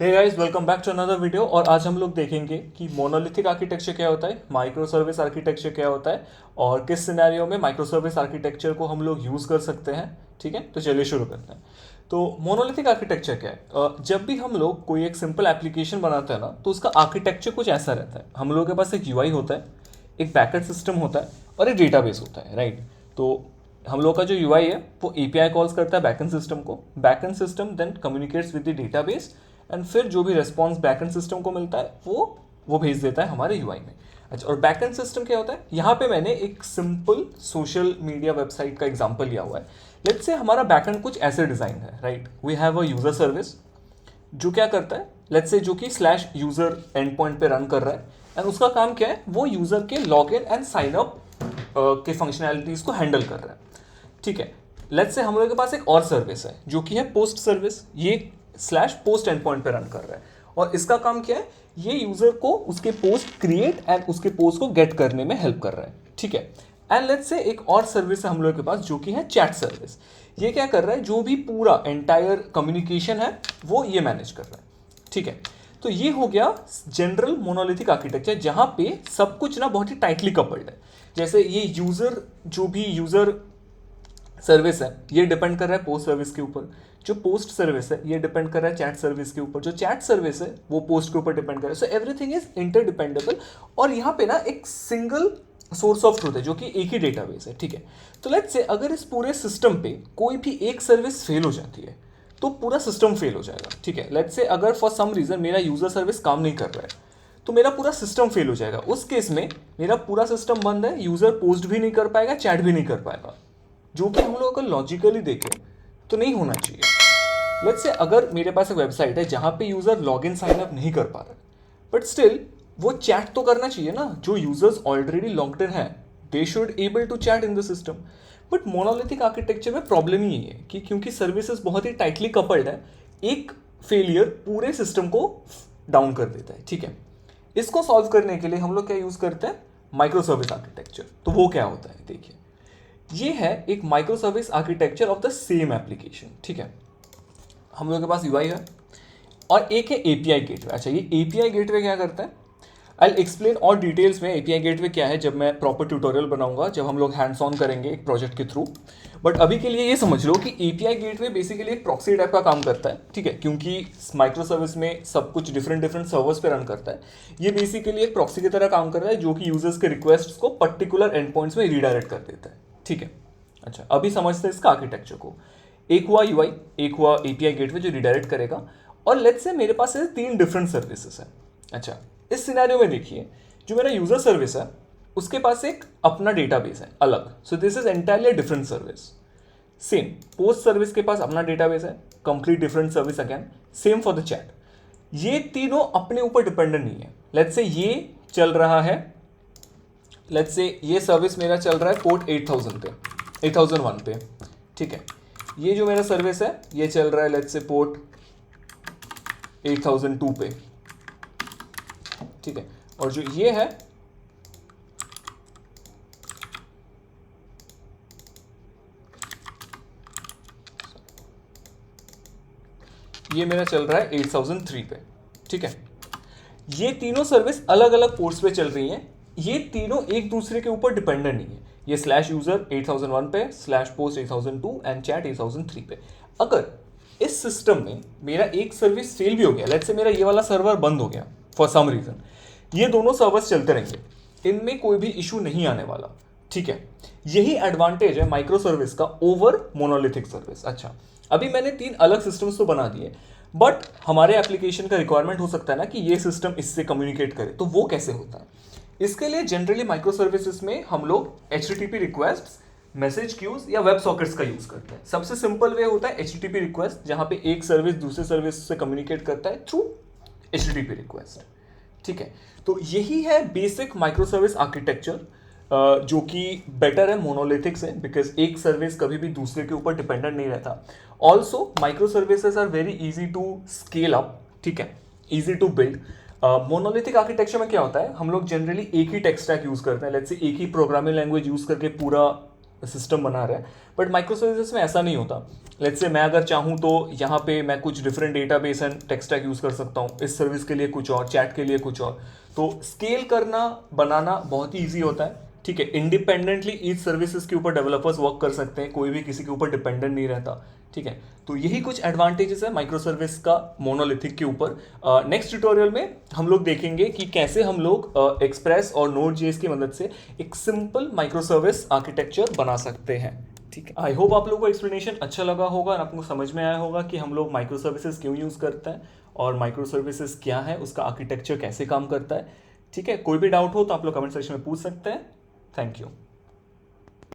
Hey guys, welcome back to another video. और आज हम लोग देखेंगे कि मोनोलिथिक आर्किटेक्चर क्या होता है, माइक्रो सर्विस आर्किटेक्चर क्या होता है और किस सिनेरियो में माइक्रो सर्विस आर्किटेक्चर को हम लोग यूज़ कर सकते हैं। ठीक है, तो चलिए शुरू करते हैं। तो मोनोलिथिक आर्किटेक्चर क्या है? जब भी हम लोग कोई एक सिंपल एप्लीकेशन बनाते हैं ना, तो उसका आर्किटेक्चर कुछ ऐसा रहता है। हम लोगों के पास एक यूआई होता है, एक बैकएंड सिस्टम होता है और एक डेटाबेस होता है, राइट। तो हम लोग का जो यूआई है वो एपीआई कॉल्स करता है बैकएंड सिस्टम को। Backend system then communicates with the database and फिर जो भी रिस्पॉन्स बैकएंड सिस्टम को मिलता है वो भेज देता है हमारे यूआई में। अच्छा, और बैकएंड सिस्टम क्या होता है? यहाँ पे मैंने एक सिंपल सोशल मीडिया वेबसाइट का एग्जांपल लिया हुआ है। लेट्स से हमारा बैकएंड कुछ ऐसे डिजाइन है, right. We have a user service जो क्या करता है, लेट्स से जो कि स्लैश यूजर एंड पॉइंट पे रन कर रहा है एंड उसका काम क्या है, वो यूजर के log in and sign up के फंक्शनैलिटीज को हैंडल कर रहा है। ठीक है, लेट्स से हम लोगों के पास एक और सर्विस है जो कि है पोस्ट सर्विस। ये स्लैश पोस्ट एंड पॉइंट पे रन कर रहा है और इसका काम क्या है, ये यूजर को उसके पोस्ट क्रिएट एंड उसके पोस्ट को गेट करने में हेल्प कर रहा है। ठीक है, एंड लेट्स से एक और सर्विस है हम लोगों के पास जो कि है चैट सर्विस। ये क्या कर रहा है, जो भी पूरा एंटायर कम्युनिकेशन है वो ये मैनेज कर रहा है। ठीक है, तो ये हो गया जनरल मोनोलिथिक आर्किटेक्चर जहां पे सब कुछ ना बहुत ही टाइटली कपल्ड है। जैसे ये यूजर, जो भी यूजर सर्विस है ये डिपेंड कर रहा है पोस्ट सर्विस के ऊपर, जो पोस्ट सर्विस है ये डिपेंड कर रहा है चैट सर्विस के ऊपर, जो चैट सर्विस है वो पोस्ट के ऊपर डिपेंड कर रहा है। So everything is interdependable. और यहाँ पे ना एक सिंगल सोर्स ऑफ ट्रूथ है जो कि एक ही डेटाबेस है। ठीक है, तो लेट्स से अगर इस पूरे सिस्टम पे कोई भी एक सर्विस फेल हो जाती है तो पूरा सिस्टम फेल हो जाएगा। ठीक है, लेट्स से अगर फॉर सम रीजन मेरा यूजर सर्विस काम नहीं कर रहा है तो मेरा पूरा सिस्टम फेल हो जाएगा। उस केस में मेरा पूरा सिस्टम बंद है, यूजर पोस्ट भी नहीं कर पाएगा, चैट भी नहीं कर पाएगा, जो कि हम लोग अगर लॉजिकली देखें तो नहीं होना चाहिए। लेट्स से अगर मेरे पास एक वेबसाइट है जहां पे user log in sign up नहीं कर पा रहा है, बट स्टिल वो चैट तो करना चाहिए ना। जो यूजर्स ऑलरेडी लॉग्ड इन है they should able to chat in the system. But monolithic architecture में प्रॉब्लम ही है कि क्योंकि सर्विसेज बहुत ही टाइटली कपल्ड है, एक फेलियर पूरे सिस्टम को डाउन कर देता है। ठीक है, इसको सॉल्व करने के लिए हम लोग क्या यूज करते हैं, माइक्रो सर्विस आर्किटेक्चर। तो वो क्या होता है देखिए, ये है एक micro service architecture of the same application. ठीक है, हम लोग के पास यूआई है और एक है एपीआई गेटवे। अच्छा, ये एपीआई गेटवे क्या करता है, आई एक्सप्लेन और डिटेल्स में एपीआई गेटवे क्या है जब मैं प्रॉपर ट्यूटोरियल बनाऊंगा, जब हम लोग हैंड्स ऑन करेंगे एक प्रोजेक्ट के थ्रू। बट अभी के लिए ये समझ लो कि एपीआई गेटवे बेसिकली एक प्रॉक्सी टाइप का काम करता है। ठीक है, क्योंकि माइक्रो सर्विस में सब कुछ डिफरेंट डिफरेंट सर्वर्स पे रन करता है। ये बेसिकली एक प्रॉक्सी की तरह काम कर रहा है जो कि यूजर्स के रिक्वेस्ट को पर्टिकुलर एंड पॉइंट्स में रीडायरेक्ट कर देता है। ठीक है, अच्छा अभी समझते हैं इसका आर्किटेक्चर को। एक हुआ यूआई, एक हुआ एपीआई गेटवे जो रिडायरेक्ट करेगा, और लेट्स से मेरे पास तीन डिफरेंट सर्विसेज है। अच्छा, इस सिनेरियो में देखिए, जो मेरा यूजर सर्विस है उसके पास एक अपना डेटाबेस है अलग। So this is entirely different service. Same post service के पास अपना डेटाबेस है, complete different service again. Same for the chat. ये तीनों अपने ऊपर डिपेंडेंट नहीं है। लेट्स से ये चल रहा है, लेट्स से ये सर्विस मेरा चल रहा है पोर्ट 8000 पे, 8001 पे। ठीक है, ये जो मेरा सर्विस है ये चल रहा है लेट्स से पोर्ट 8002 पे। ठीक है, और जो ये है ये मेरा चल रहा है 8003 पे। ठीक है, ये तीनों सर्विस अलग अलग पोर्ट्स पे चल रही हैं। ये तीनों एक दूसरे के ऊपर डिपेंडेंट नहीं है। ये स्लैश यूजर 8001 पे, स्लैश पोस्ट 8002 एंड चैट 8003 पे। अगर इस सिस्टम में मेरा एक सर्विस फेल भी हो गया, लेट्स से मेरा ये वाला सर्वर बंद हो गया फॉर सम रीजन, ये दोनों सर्वर्स चलते रहेंगे, इनमें कोई भी इशू नहीं आने वाला। ठीक है, यही एडवांटेज है माइक्रो सर्विस का ओवर मोनोलिथिक सर्विस। अच्छा, अभी मैंने तीन अलग सिस्टम्स तो बना दिए, बट हमारे एप्लीकेशन का रिक्वायरमेंट हो सकता है ना कि ये सिस्टम इससे कम्युनिकेट करे, तो वो कैसे होता है? इसके लिए जनरली माइक्रो सर्विसेज में हम लोग एचटीटीपी रिक्वेस्ट, मैसेज क्यूज या वेब सॉकेट्स का यूज करते हैं। सबसे सिंपल वे होता है एचटीटीपी रिक्वेस्ट, जहां पे एक सर्विस दूसरे सर्विस से कम्युनिकेट करता है थ्रू एचटीटीपी रिक्वेस्ट। ठीक है, तो यही है बेसिक माइक्रो सर्विस आर्किटेक्चर, जो कि बेटर है मोनोलिथिक से, बिकॉज एक सर्विस कभी भी दूसरे के ऊपर डिपेंडेंट नहीं रहता। Also micro services are very easy to scale up. ठीक है, easy to build. Monolithic architecture में क्या होता है, हम लोग जनरली एक ही टेक स्टैक यूज करते हैं। लेट्स से एक ही प्रोग्रामिंग लैंग्वेज यूज करके पूरा सिस्टम बना रहे हैं, बट माइक्रो सर्विसेज में ऐसा नहीं होता। लेट्स से मैं अगर चाहूँ तो यहाँ पे मैं कुछ different database and tech stack use कर सकता हूँ, इस सर्विस के लिए कुछ और, चैट के लिए कुछ और। तो स्केल करना, बनाना बहुत ही ईजी होता है, ठीक है। इंडिपेंडेंटली ईच सर्विसेज के ऊपर डेवलपर्स वर्क कर सकते हैं, कोई भी किसी के ऊपर डिपेंडेंट नहीं रहता, ठीक है। तो यही कुछ एडवांटेजेस है माइक्रो सर्विस का मोनोलिथिक के ऊपर। नेक्स्ट ट्यूटोरियल में हम लोग देखेंगे कि कैसे हम लोग एक्सप्रेस और नोड जेएस की मदद से एक सिंपल माइक्रो सर्विस आर्किटेक्चर बना सकते हैं, ठीक है। आई होप आप लोगों को एक्सप्लेनेशन अच्छा लगा होगा और आपको समझ में आया होगा कि हम लोग माइक्रो सर्विसेज क्यों यूज़ करते हैं और माइक्रो सर्विसेज क्या है, उसका आर्किटेक्चर कैसे काम करता है, ठीक है। कोई भी डाउट हो तो आप लोग कमेंट सेक्शन में पूछ सकते हैं। Thank you.